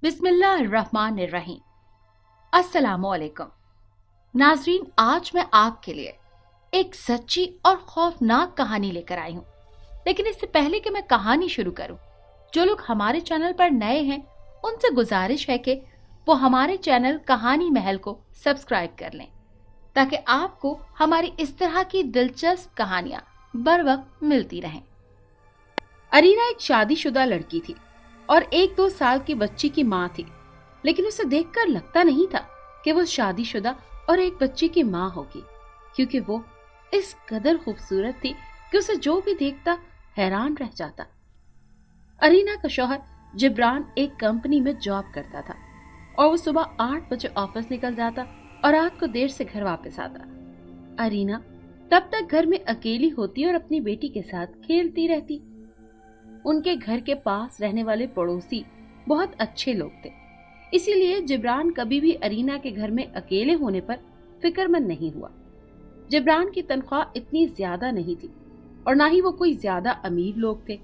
बिस्मिल्लाहिर्रहमानिर्रहीम। अस्सलामुअलैकुम नाजरीन, आज मैं आपके लिए एक सच्ची और खौफनाक कहानी लेकर आई हूँ। लेकिन इससे पहले कि मैं कहानी शुरू करूँ, जो लोग हमारे चैनल पर नए हैं उनसे गुजारिश है कि वो हमारे चैनल कहानी महल को सब्सक्राइब कर लें, ताकि आपको हमारी इस तरह की दिलचस्प कहानियां बर वक्त मिलती रहें। अरीना एक शादीशुदा लड़की थी और 1-2 साल की बच्ची की माँ थी, लेकिन उसे देखकर लगता नहीं था कि वो शादीशुदा और एक बच्चे की माँ होगी, क्योंकि वो इस कदर खूबसूरत थी कि उसे जो भी देखता हैरान रह जाता। अरीना का शौहर जिब्रान एक कंपनी में जॉब करता था और वो सुबह 8 बजे ऑफिस निकल जाता और रात को देर से घर वापस आता। अरीना तब तक घर में अकेली होती और अपनी बेटी के साथ खेलती रहती। उनके घर के पास रहने वाले पड़ोसी बहुत अच्छे लोग थे, इसीलिए जिब्रान कभी भी अरीना के घर में अकेले होने पर फिक्रमंद नहीं हुआ। जिब्रान की तनख्वाह इतनी ज्यादा नहीं थी और ना ही वो कोई ज्यादा अमीर लोग थे,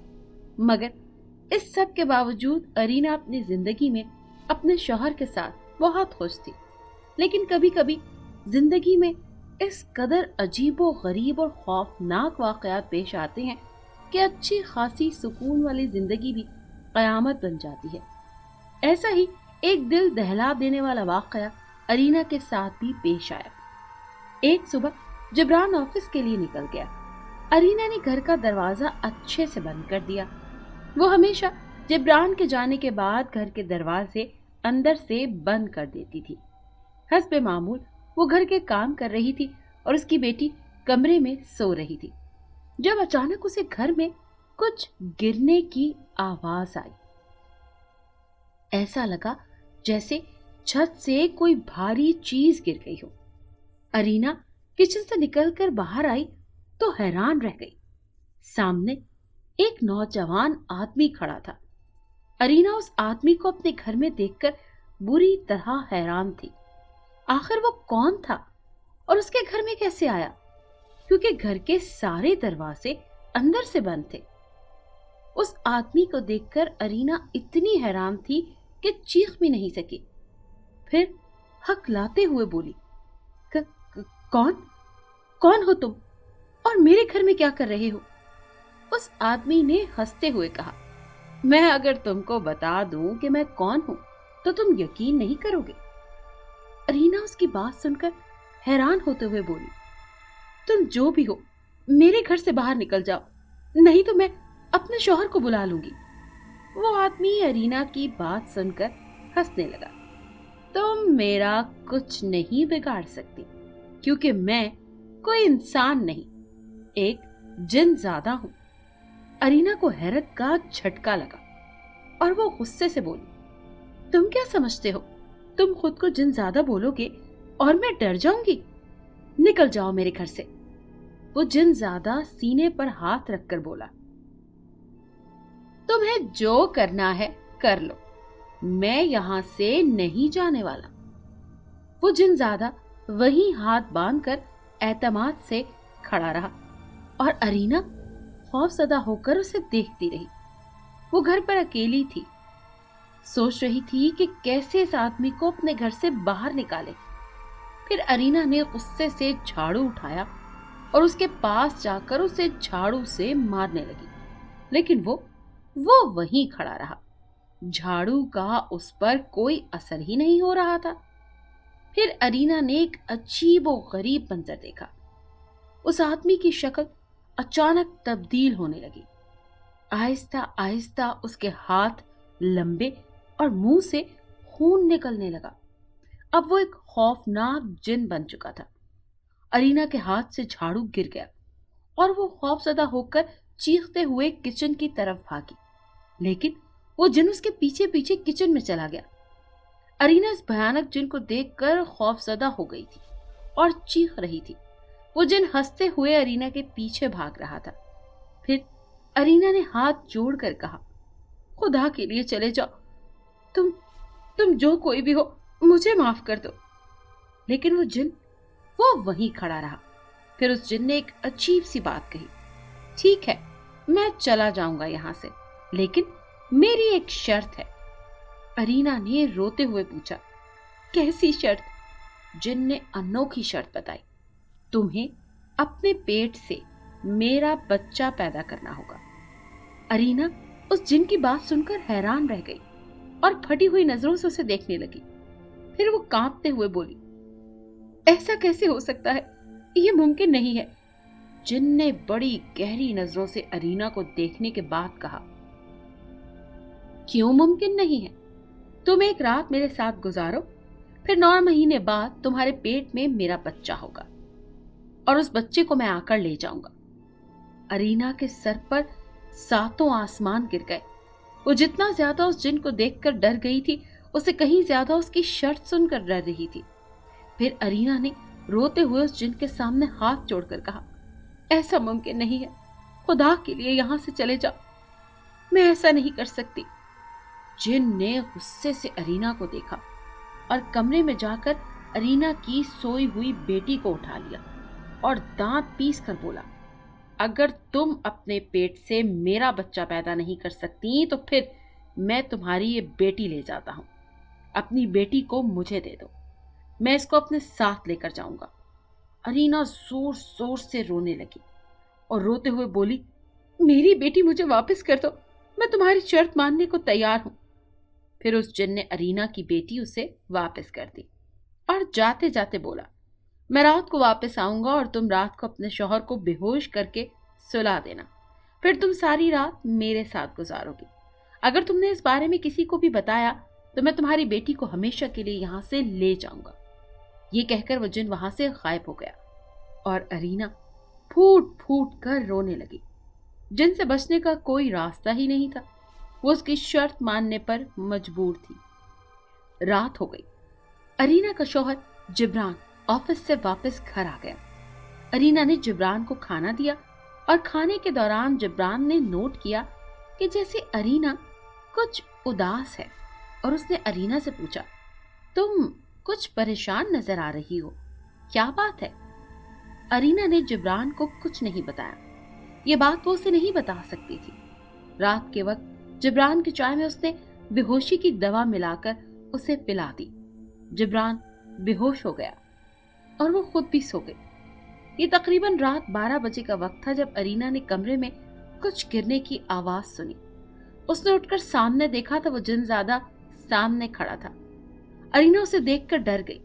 मगर इस सब के बावजूद अरीना अपनी जिंदगी में अपने शौहर के साथ बहुत खुश थी। लेकिन कभी कभी जिंदगी में इस कदर अजीबो गरीब और खौफनाक वाकयात पेश आते हैं कि अच्छी खासी सुकून वाली जिंदगी भी कयामत बन जाती है। ऐसा ही एक दिल दहला देने वाला वाकया अरीना के साथ भी पेश आया। एक सुबह जिब्रान ऑफिस के लिए निकल गया। अरीना ने घर का दरवाजा अच्छे से बंद कर दिया। वो हमेशा जिब्रान के जाने के बाद घर के दरवाजे अंदर से बंद कर देती थी। हस्बे मामूल वो घर के काम कर रही थी और उसकी बेटी कमरे में सो रही थी, जब अचानक उसे घर में कुछ गिरने की आवाज आई। ऐसा लगा जैसे छत से कोई भारी चीज गिर गई हो। अरीना किचन से निकलकर बाहर आई तो हैरान रह गई। सामने एक नौजवान आदमी खड़ा था। अरीना उस आदमी को अपने घर में देखकर बुरी तरह हैरान थी। आखिर वो कौन था और उसके घर में कैसे आया, क्योंकि घर के सारे दरवाजे अंदर से बंद थे। उस आदमी को देखकर अरीना इतनी हैरान थी कि चीख भी नहीं सकी। फिर हकलाते हुए बोली, कौन कौन हो तुम और मेरे घर में क्या कर रहे हो? उस आदमी ने हंसते हुए कहा, मैं अगर तुमको बता दूं कि मैं कौन हूं तो तुम यकीन नहीं करोगे। अरीना उसकी बात सुनकर हैरान होते हुए बोली, तुम जो भी हो मेरे घर से बाहर निकल जाओ, नहीं तो मैं अपने शौहर को बुला लूंगी। वो आदमी अरीना की बात सुनकर हंसने लगा। तुम मेरा कुछ नहीं बिगाड़ सकती, क्योंकि मैं कोई इंसान नहीं, एक जिन ज़ादा हूं। अरीना को हैरत का झटका लगा और वो गुस्से से बोली, तुम क्या समझते हो? तुम खुद को जिन ज़ादा बोलोगे और मैं डर जाऊंगी? निकल जाओ मेरे घर से। वो जिन ज़ादा सीने पर हाथ रखकर बोला, तुम्हें जो करना है कर लो, मैं यहां से नहीं जाने वाला। वो जिन ज़ादा वहीं हाथ बांधकर एतमाद से खड़ा रहा और अरीना खौफजदा होकर उसे देखती रही। वो घर पर अकेली थी, सोच रही थी कि कैसे इस आदमी को अपने घर से बाहर निकाले। फिर अरीना ने गुस्से से झाड़ू उठाया और उसके पास जाकर उसे झाड़ू से मारने लगी, लेकिन वो वहीं खड़ा रहा। झाड़ू का उस पर कोई असर ही नहीं हो रहा था। फिर अरीना ने एक अजीब और गरीब मंजर देखा। उस आदमी की शक्ल अचानक तब्दील होने लगी। आहिस्ता आहिस्ता उसके हाथ लंबे और मुंह से खून निकलने लगा। अब वो एक खौफनाक जिन बन चुका था। अरीना के हाथ से झाड़ू गिर गया और वो खौफजदा होकर चीखते हुए किचन की तरफ भागी, लेकिन वो जिन उसके पीछे पीछे किचन में चला गया। अरीना इस भयानक जिन को देखकर खौफजदा हो गई थी और चीख रही थी। वो जिन हंसते हुए अरीना के पीछे भाग रहा था। फिर अरीना ने हाथ जोड़कर कहा, खुदा के लिए चले जाओ, तुम जो कोई भी हो मुझे माफ कर दो। लेकिन वो जिन वो वहीं खड़ा रहा। फिर उस जिन ने एक अजीब सी बात कही, ठीक है मैं चला जाऊंगा यहां से, लेकिन मेरी एक शर्त है। अरीना ने रोते हुए पूछा। कैसी शर्त? जिन ने अनोखी शर्त बताई। तुम्हें अपने पेट से मेरा बच्चा पैदा करना होगा। अरीना उस जिन की बात सुनकर हैरान रह गई और फटी हुई नजरों से उसे देखने लगी। फिर वो कांपते हुए बोली, ऐसा कैसे हो सकता है? ये मुमकिन नहीं है। जिन ने बड़ी गहरी नजरों से अरीना को देखने के बाद कहा, क्यों मुमकिन नहीं है? तुम एक रात मेरे साथ गुजारो, फिर 9 महीने बाद तुम्हारे पेट में मेरा बच्चा होगा और उस बच्चे को मैं आकर ले जाऊंगा। अरीना के सर पर 7 आसमान गिर गए। वो जितना ज्यादा उस जिन को देखकर डर गई थी, उससे कहीं ज्यादा उसकी शर्त सुनकर डर रही थी। फिर अरीना ने रोते हुए उस जिन के सामने हाथ जोड़कर कहा, ऐसा मुमकिन नहीं है। खुदा के लिए यहां से चले जाओ, मैं ऐसा नहीं कर सकती। जिन ने गुस्से से अरीना को देखा और कमरे में जाकर अरीना की सोई हुई बेटी को उठा लिया और दांत पीस कर बोला, अगर तुम अपने पेट से मेरा बच्चा पैदा नहीं कर सकती तो फिर मैं तुम्हारी ये बेटी ले जाता हूं। अपनी बेटी को मुझे दे दो, मैं इसको अपने साथ लेकर जाऊंगा। अरीना जोर जोर से रोने लगी और रोते हुए बोली, मेरी बेटी मुझे वापस कर दो, मैं तुम्हारी शर्त मानने को तैयार हूं। फिर उस जिन ने अरीना की बेटी उसे वापस कर दी और जाते जाते बोला, मैं रात को वापस आऊंगा और तुम रात को अपने शौहर को बेहोश करके सुला देना, फिर तुम सारी रात मेरे साथ गुजारोगी। अगर तुमने इस बारे में किसी को भी बताया तो मैं तुम्हारी बेटी को हमेशा के लिए यहां से ले जाऊंगा। ये कहकर वो जिन वहां से गायब हो गया और अरीना फूट फूट कर रोने लगी। जिन से बचने का कोई रास्ता ही नहीं था, वो उसकी शर्त मानने पर मजबूर थी। रात हो गई। अरीना का शौहर जिब्रान ऑफिस से वापस घर आ गया। अरीना ने जिब्रान को खाना दिया और खाने के दौरान जिब्रान ने नोट किया कि जैसे अरीना कुछ उदास है और उसने अरीना से पूछा, तुम कुछ परेशान नजर आ रही हो, क्या बात है? अरीना ने जिब्रान को कुछ नहीं बताया। ये बात वो उसे नहीं बता सकती थी। रात के वक्त जिब्रान की चाय में उसने बेहोशी की दवा मिलाकर उसे पिला दी। जिब्रान बेहोश हो गया और वो खुद भी सो गई। ये तकरीबन रात 12 बजे का वक्त था जब अरीना ने कमरे में कुछ गिरने की आवाज सुनी। उसने उठकर सामने देखा तो वो जिनज़ादा सामने खड़ा था। अरीना उसे देखकर डर गई।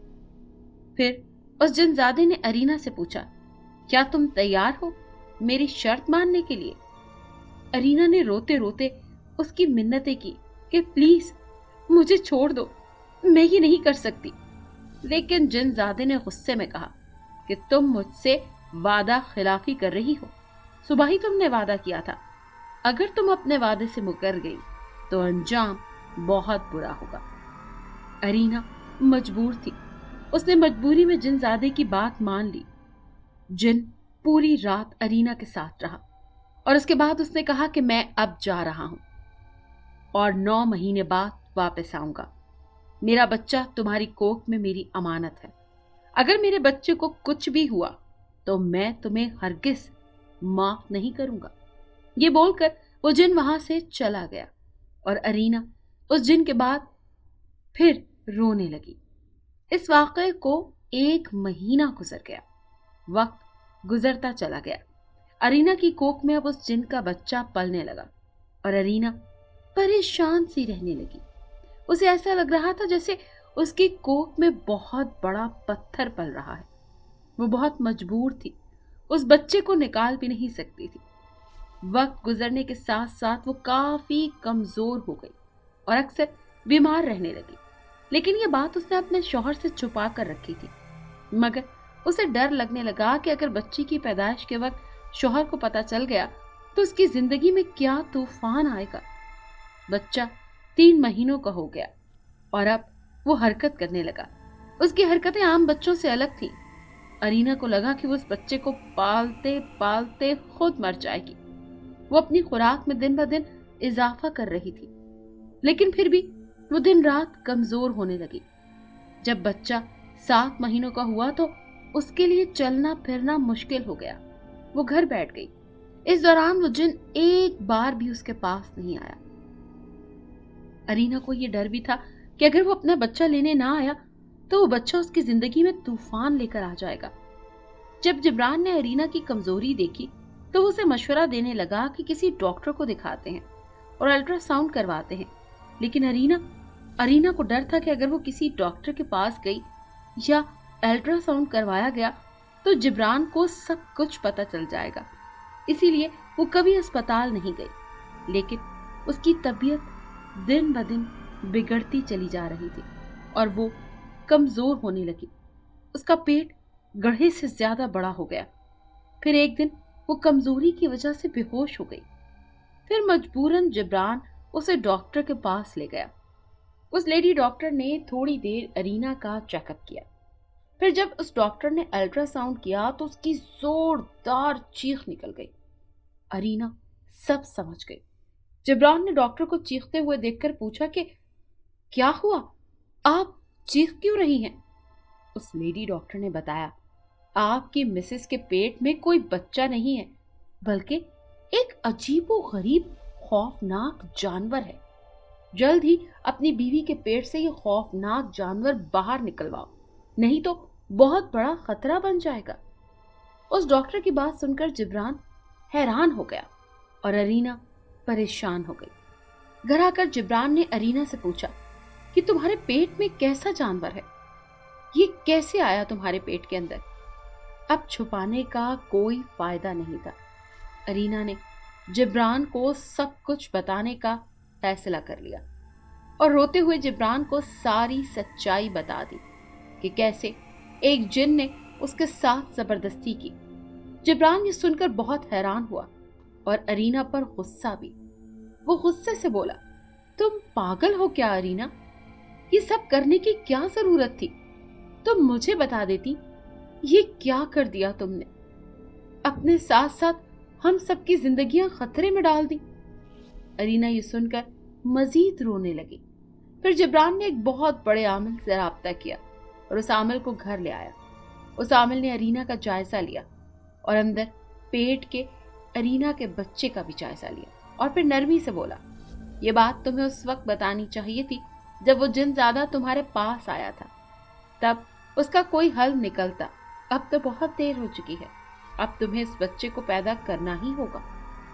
फिर उस जिनज़ादे ने अरीना से पूछा, क्या तुम तैयार हो मेरी शर्त मानने के लिए? अरीना ने रोते रोते उसकी मिन्नतें की कि प्लीज मुझे छोड़ दो, मैं ये नहीं कर सकती। लेकिन जिनज़ादे ने गुस्से में कहा कि तुम मुझसे वादा खिलाफी कर रही हो। सुबह ही तुमने वादा किया था। अगर तुम अपने वादे से मुकर गई तो अंजाम बहुत बुरा होगा। अरीना मजबूर थी। उसने मजबूरी में जिनज़ादे की बात मान ली। जिन पूरी रात अरीना के साथ रहा और उसके बाद उसने कहा कि मैं अब जा रहा हूं और 9 महीने बाद वापस आऊंगा। मेरा बच्चा तुम्हारी कोख में मेरी अमानत है। अगर मेरे बच्चे को कुछ भी हुआ तो मैं तुम्हें हरगिज माफ नहीं करूंगा। ये बोलकर वो जिन वहां से चला गया और अरीना उस जिन के बाद फिर रोने लगी। इस वाक़ये को 1 महीना गुजर गया। वक्त गुजरता चला गया। अरीना की कोख में अब उस जिन का बच्चा पलने लगा और अरीना परेशान सी रहने लगी। उसे ऐसा लग रहा था जैसे उसकी कोख में बहुत बड़ा पत्थर पल रहा है। वो बहुत मजबूर थी, उस बच्चे को निकाल भी नहीं सकती थी। वक्त गुजरने के साथ साथ वो काफी कमजोर हो गई और अक्सर बीमार रहने लगी। लेकिन ये बात उसने अपने शौहर से छुपा कर रखी थी। मगर उसे डर लगने लगा कि अगर बच्ची की पैदाइश के वक्त शौहर को पता चल गया तो उसकी जिंदगी में क्या तूफान आएगा। बच्चा 3 महीनों का हो गया और अब वो हरकत करने लगा। उसकी हरकतें आम बच्चों से अलग थीं। अरीना को लगा कि वो उस बच्चे को पालते पालते खुद मर जाएगी। वो अपनी खुराक में दिन ब दिन इजाफा कर रही थी, लेकिन फिर भी वो दिन रात कमजोर होने लगी। जब बच्चा 7 महीनों का हुआ तो उसके लिए चलना फिरना मुश्किल हो गया। वो घर बैठ गई। इस दौरान वो जिन एक बार भी उसके पास नहीं आया। अरीना को ये डर भी था कि अगर वो अपना बच्चा लेने ना आया तो वो बच्चा उसकी जिंदगी में तूफान लेकर आ जाएगा। जब जिब्रान ने अरीना की कमजोरी देखी तो वो उसे मशवरा देने लगा कि किसी डॉक्टर को दिखाते हैं और अल्ट्रासाउंड करवाते हैं। लेकिन अरीना को डर था कि अगर वो किसी डॉक्टर के पास गई या अल्ट्रासाउंड करवाया गया तो जिब्रान को सब कुछ पता चल जाएगा। इसीलिए वो कभी अस्पताल नहीं गई। लेकिन उसकी तबीयत दिन ब दिन बिगड़ती चली जा रही थी और वो कमजोर होने लगी। उसका पेट गढ़े से ज्यादा बड़ा हो गया। फिर एक दिन वो कमजोरी की वजह से बेहोश हो गई। फिर मजबूरन जिब्रान उसे डॉक्टर के पास ले गया। उस लेडी डॉक्टर ने थोड़ी देर अरीना का चेकअप किया। फिर जब उस डॉक्टर ने अल्ट्रासाउंड किया तो उसकी जोरदार चीख निकल गई। अरीना सब समझ गई। जिब्रान ने डॉक्टर को चीखते हुए देखकर पूछा कि क्या हुआ, आप चीख क्यों रही हैं? उस लेडी डॉक्टर ने बताया, आपकी मिसेस के पेट में कोई बच्चा नहीं है, बल्कि एक अजीबोगरीब खौफनाक जानवर है। जल्द ही अपनी बीवी के पेट से ये खौफनाक जानवर बाहर निकलवाओ, नहीं तो बहुत बड़ा खतरा बन जाएगा। उस डॉक्टर की बात सुनकर जिब्रान हैरान हो गया और अरीना परेशान हो गई। घर आकर जिब्रान ने अरीना से पूछा कि तुम्हारे पेट में कैसा जानवर है, ये कैसे आया तुम्हारे पेट के अंदर? अब छुपाने का कोई फायदा नहीं था। अरीना ने जिब्रान को सब कुछ बताने का फैसला कर लिया और रोते हुए जिब्रान को सारी सच्चाई बता दी कि कैसे एक जिन ने उसके साथ जबरदस्ती की। जिब्रान ये सुनकर बहुत हैरान हुआ और अरीना पर गुस्सा भी। वो गुस्से से बोला, तुम पागल हो क्या अरीना? ये सब करने की क्या जरूरत थी? तुम मुझे बता देती। ये क्या कर दिया तुमने? अपने साथ साथ हम सबकी जिंदगियां खतरे में डाल दी। अरीना ये सुनकर मजीद रोने लगी। फिर जिब्रान ने एक बहुत बड़े आमिल से राब्ता किया और उस आमिल को घर ले आया। उस आमिल ने अरीना का जायजा लिया और अंदर पेट के अरीना के बच्चे का भी जायजा लिया और फिर नरमी से बोला, ये बात तुम्हें उस वक्त बतानी चाहिए थी जब वो जिन ज्यादा तुम्हारे पास आया था, तब उसका कोई हल निकलता। अब तो बहुत देर हो चुकी है। अब तुम्हें इस बच्चे को पैदा करना ही होगा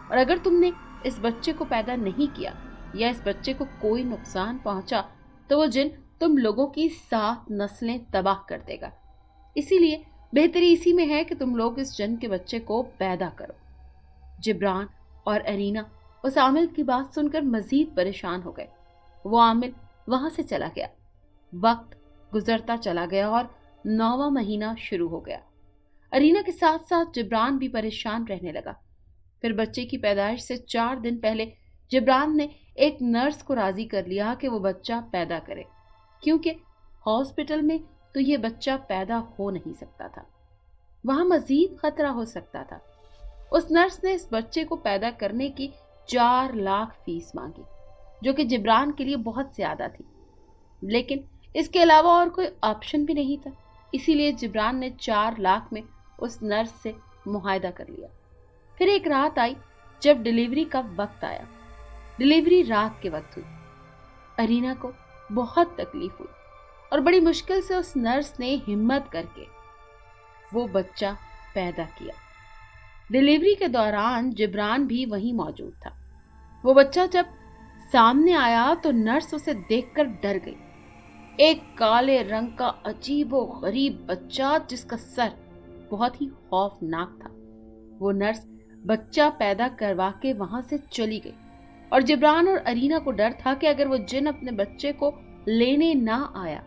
और अगर तुमने इस बच्चे को पैदा नहीं किया या इस बच्चे को कोई नुकसान पहुंचा तो वो जिन तुम लोगों की 7 नस्लें तबाह कर देगा। इसीलिए बेहतरी इसी में है कि तुम लोग इस जिन के बच्चे को पैदा करो। जिब्रान और अरीना उस आमिल की बात सुनकर मजीद परेशान हो गए। वो आमिल वहां से चला गया। वक्त गुजरता चला गया और 9वां महीना शुरू हो गया। अरीना के साथ साथ जिब्रान भी परेशान रहने लगा। फिर बच्चे की पैदाइश से 4 दिन पहले जिब्रान ने एक नर्स को राजी कर लिया कि वो बच्चा पैदा करे, क्योंकि हॉस्पिटल में तो ये बच्चा पैदा हो नहीं सकता था, वहां मजीद खतरा हो सकता था। उस नर्स ने इस बच्चे को पैदा करने की 4 लाख फीस मांगी, जो कि जिब्रान के लिए बहुत ज्यादा थी, लेकिन इसके अलावा और कोई ऑप्शन भी नहीं था। इसीलिए जिब्रान ने 4 लाख में उस नर्स से मुआहदा कर लिया। फिर एक रात आई जब डिलीवरी का वक्त आया। डिलीवरी रात के वक्त हुई। अरीना को बहुत तकलीफ हुई और बड़ी मुश्किल से उस नर्स ने हिम्मत करके वो बच्चा पैदा किया। डिलीवरी के दौरान जिब्रान भी वहीं मौजूद था। वो बच्चा जब सामने आया तो नर्स उसे देखकर डर गई। एक काले रंग का अजीबो गरीब बच्चा जिसका सर बहुत ही खौफनाक था। वो नर्स बच्चा पैदा करवा के वहां से चली गई और जिब्रान और अरीना को डर था कि अगर वो जिन अपने बच्चे को लेने ना आया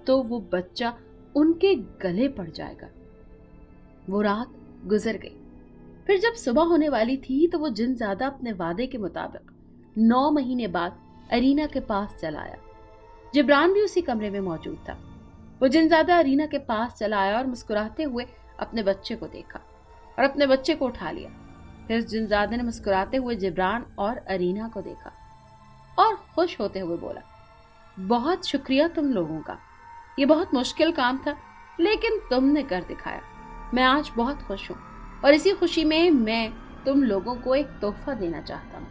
तो वो बच्चा उनके गले पड़ जाएगा। वो रात गुजर गई। फिर जब सुबह होने वाली थी तो वो जिनज़ादा अपने वादे के मुताबिक 9 महीने बाद अरीना के पास चला आया। जिब्रान भी उसी कमरे में मौजूद था। वो जिनज़ादा अरीना के पास चला आया और मुस्कुराते हुए अपने बच्चे को देखा और अपने बच्चे को उठा लिया। फिर उस जिनज़ादे ने मुस्कुराते हुए जिब्रान और अरीना को देखा और खुश होते हुए बोला, बहुत शुक्रिया तुम लोगों का। ये बहुत मुश्किल काम था लेकिन तुमने कर दिखाया। मैं आज बहुत खुश हूँ और इसी खुशी में मैं तुम लोगों को एक तोहफा देना चाहता हूँ।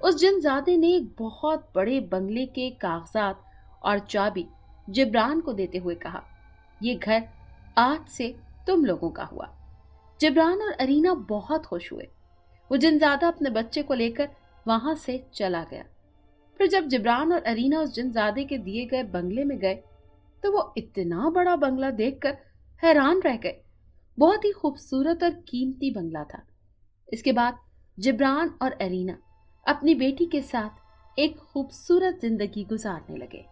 उस जिनजादे ने एक बहुत बड़े बंगले के कागजात और चाबी जिब्रान को देते हुए कहा, ये घर आज से तुम लोगों का हुआ। जिब्रान और अरीना बहुत खुश हुए। वो जिनजादा अपने बच्चे को लेकर वहां से चला गया। फिर जब जिब्रान और अरीना उस जिनजादे के दिए गए बंगले में गए तो वो इतना बड़ा बंगला देखकर हैरान रह गए। बहुत ही खूबसूरत और कीमती बंगला था। इसके बाद जिब्रान और अरीना अपनी बेटी के साथ एक खूबसूरत जिंदगी गुजारने लगे।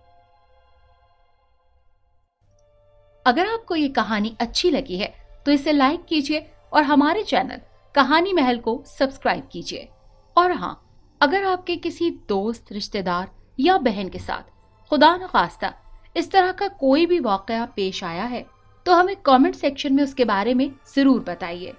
अगर आपको ये कहानी अच्छी लगी है तो इसे लाइक कीजिए और हमारे चैनल कहानी महल को सब्सक्राइब कीजिए। और हाँ, अगर आपके किसी दोस्त, रिश्तेदार या बहन के साथ खुदा न खास्ता इस तरह का कोई भी वाकया पेश आया है तो हमें कमेंट सेक्शन में उसके बारे में जरूर बताइए।